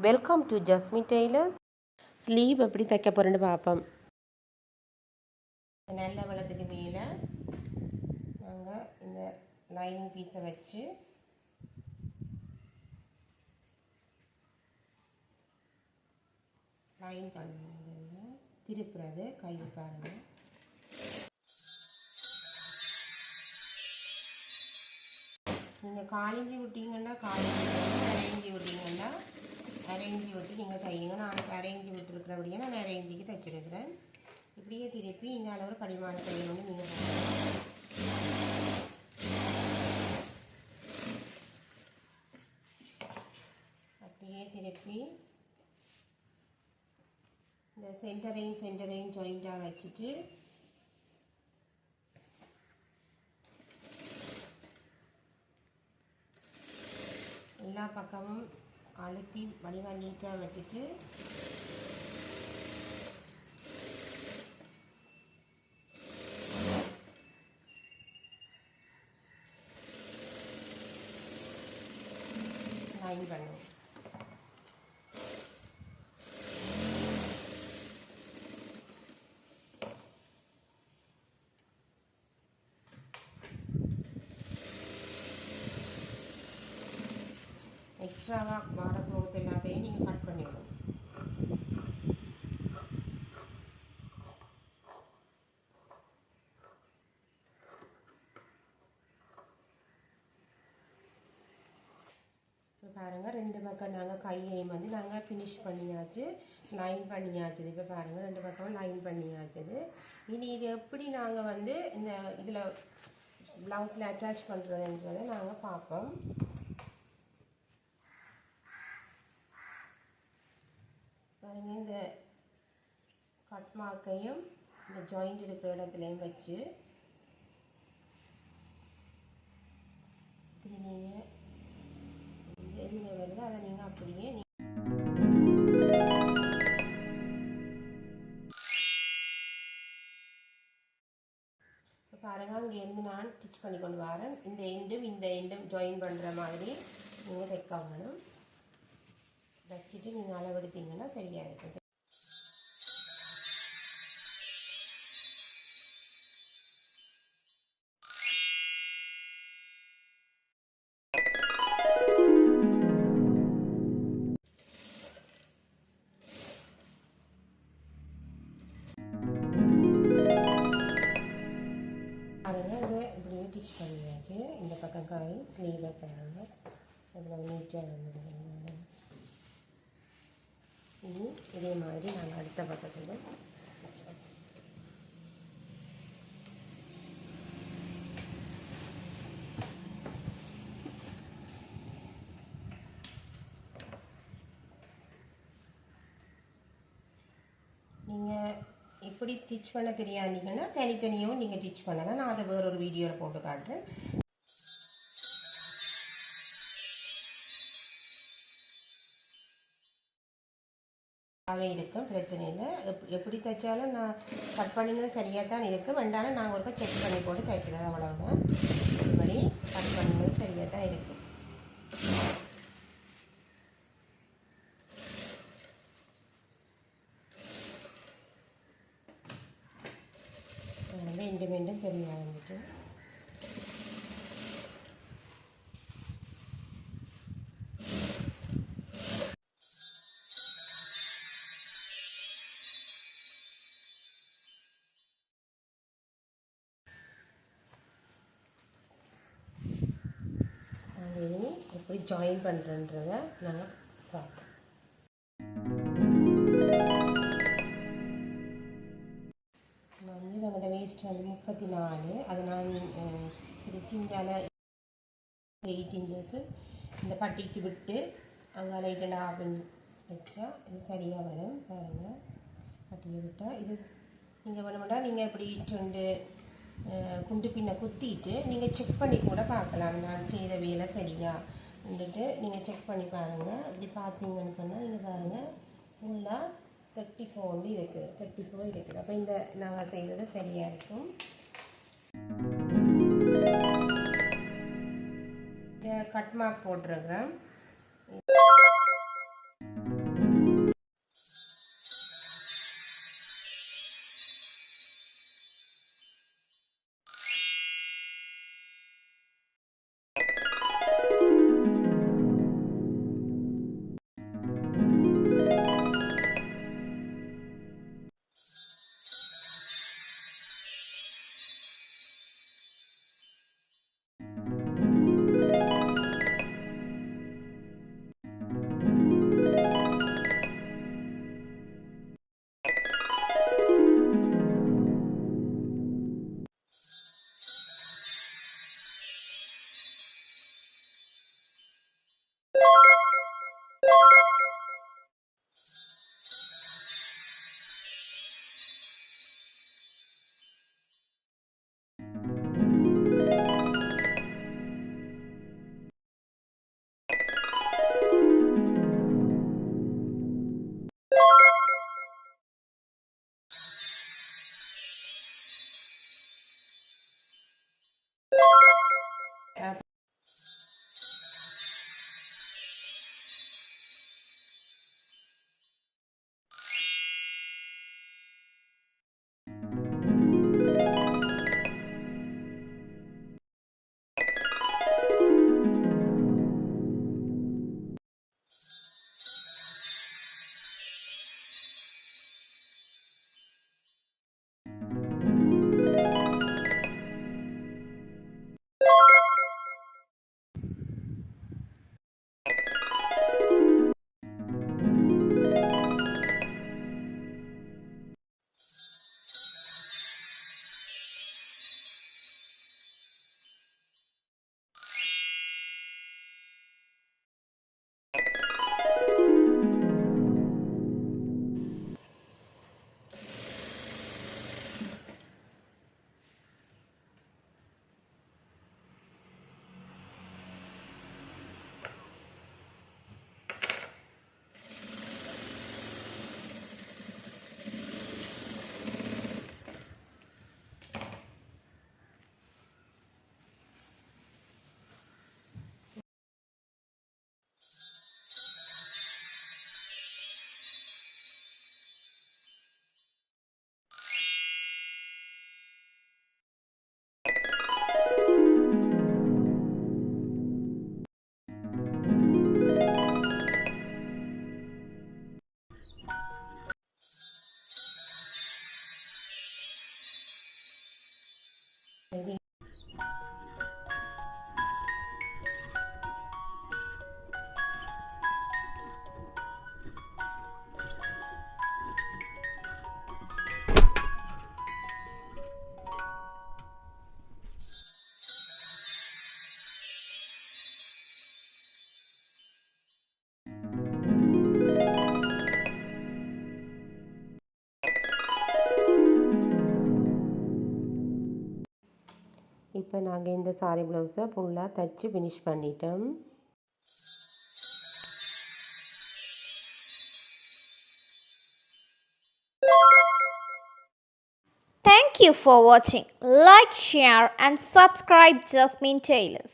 Welcome to Jasmi tailors. Sleeve எப்படி தைக்க போகிறேன்னு பார்ப்போம். நல்ல வளத்துக்கு மேலே நாங்கள் இந்த லைனிங் பீஸை வச்சு லைன் பண்ணுங்க, திருப்புறது கை பாருங்க. நீங்கள் காலிஞ்சி விட்டீங்கன்னா அரைஞ்சி விட்டீங்கன்னா அரைஞ்சி விட்டு நீங்கள் தையுங்க. நான் அரைஞ்சி விட்டுருக்கிறபடியே நான் அரைஞ்சிக்கு தைச்சிருக்கிறேன். இப்படியே திருப்பி இங்கே அளவு படிமான தையணும்னு நீங்கள் அப்படியே திருப்பி இந்த சென்டரையும் ஜாயிண்டாக வச்சுட்டு எல்லா பக்கமும் அழுத்தி வடிவாக நீட்டாக வச்சுட்டு லைன் பண்ணுவோம். எக்ஸ்ட்ராவாக வர க்ளோத் எல்லாத்தையும் நீங்கள் கட் பண்ணிக்கணும். இப்போ பாருங்கள், ரெண்டு பக்கம் நாங்கள் கையையும் நாங்கள் ஃபினிஷ் பண்ணியாச்சு, லைன் பண்ணியாச்சுது. இப்போ பாருங்கள், ரெண்டு பக்கம் லைன் பண்ணியாச்சுது. இனி இது எப்படி நாங்கள் இந்த இதில் ப்ளவுஸில் அட்டாச் பண்ணுறதுன்றதை நாங்கள் பார்ப்போம். பாருங்கள், இந்த கட் மார்க்கையும் இந்த ஜாயிண்ட் இருக்கிற இடத்துலையும் வச்சு நீங்கள் எங்கே வருது அதை நீங்கள் அப்படியே இப்போ பாருங்கள், அங்கேருந்து நான் ஸ்டிச் பண்ணி கொண்டு வரேன். இந்த எண்டும் ஜாயின் பண்ணுற மாதிரி நீங்கள் தைக்க வேணும். வச்சுட்டு நீங்கள் அளவெடுத்தீங்கன்னா சரியாக இருக்குது. ஸ்டிச் பண்ணியாச்சு. இந்த பக்கம் காய் ஸ்லீவில் பாருங்க, அதில் நீட்டாக வந்துடுங்க. இனி இதே மாதிரி நாங்கள் அடுத்த பக்கத்தில் ஸ்டிச் பண்ணுவோம். நீங்கள் எப்படி ஸ்டிச் பண்ண தெரியாதீங்கன்னா தனித்தனியாகவும் நீங்கள் ஸ்டிச் பண்ணலாம். நான் அதை வேறொரு வீடியோவில் போட்டு காட்டுறேன். இருக்கும், பிரச்சனை இல்லை. எப்படி தைச்சாலும் நான் கட் பண்ணினது சரியாக தான் இருக்குது. வேண்டாலும் நாங்கள் ஒருக்கா செக் பண்ணி போட்டு தைக்கிறது, அவ்வளவுதான். இப்படி கட் பண்ணினது சரியாக தான் இருக்குது. மீண்டும் சரியாக வந்துட்டு எப்படி ஜாயின் பண்ணுறன்றதை நாங்கள் பார்ப்போம். இவங்களோட வேஸ்ட் 34, அது நான் சிஞ்சால 8 இன்ச்சஸ் இந்த பட்டிக்கு விட்டு அங்கே லைட்டாக ஆஃப் வச்சா இது சரியாக வரும். பாருங்கள், பட்டியை விட்டால் இது நீங்கள் வேணுமெண்டா நீங்கள் இப்படி ரெண்டு குண்டு பின்ன குத்திட்டு நீங்கள் செக் பண்ணி கூட பார்க்கலாம். நான் செய்த வேலை சரியா வந்துட்டு நீங்கள் செக் பண்ணி பாருங்கள். இப்படி பார்த்தீங்கன்னு சொன்னால் நீங்கள் பாருங்கள், ஃபுல்லாக 34 இருக்குது, 34 இருக்குது. அப்போ இந்த நாங்கள் செய்தது சரியாக இருக்கும். கட் மார்க் போட்டிருக்கிறேன். இப்போ நாங்கள் இந்த சாரி ப்ளவுஸை ஃபுல்லாக தைச்சி ஃபினிஷ் பண்ணிட்டோம். Thank you for watching. Like, share and subscribe Jasmine Tailors.